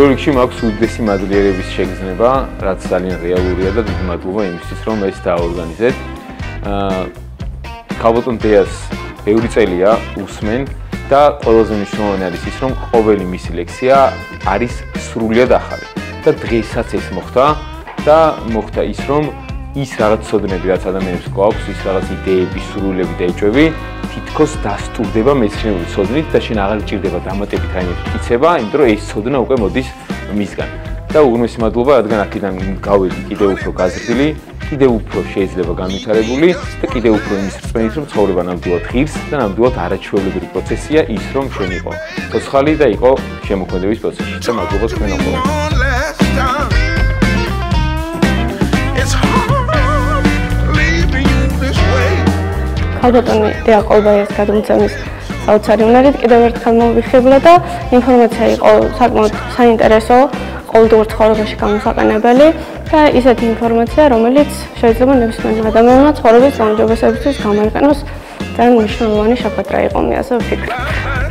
პირველ რიგში მაქვს უდიდესი მადლიერების შეგრძნება, რაც ძალიან რეალურია და დიდი მადლობა იმისთვის, რომ ეს დააორგანიზეთ. ქალბატონ დეას ბევრი წელია უსმენ და ყველაზე მნიშვნელოვანი არის ის, რომ ყოველი მისი ლექსია არის სრულიად ახალი. და დღესაც ეს მოხდა და მოხდა ის, რომ ის რაღაც ცოდნები, რაც ადამიანებს გვაქვს, ის რაღაც იდეები, სრულები და ეჭვები თითქოს დასტურდება მეცნიერული ცოდნით და შენ აღარ გჭირდება დამატებით რაიმე მტკიცება, იმიტომ რომ ეს ცოდნა უკვე მოდის მისგან. და უგუნესი მადლობა, რადგან აქედან გავედი კიდევ უფრო გაზრდილი, კიდევ უფრო შეიძლება განვითარებული და კიდევ უფრო იმის რწმენით, რომ ცხოვრება ნამდვილად ღირს და ნამდვილად არაჩვეულებრივი პროცესია ის, რომ შენ იყო ცოცხალი და იყო შემოქმედების პროცესში. და მადლობა თქვენ ამბობთ. ქალბატონი დეა ყოლბაიას გადმოცემის საოცარი უნარით კიდევ ერთხელ მოვიხიბლა და ინფორმაცია იყო საკმაოდ საინტერესო, ყოველდღიურ ცხოვრებაში გამოსაყენებელი და ისეთი ინფორმაცია, რომელიც შეიძლება ნებისმიერ ადამიანმა ცხოვრების გაუმჯობესებისთვის გამოიყენოს ძალიან მნიშვნელოვანი შეხვედრა იყო, მე ასე ვფიქრობ.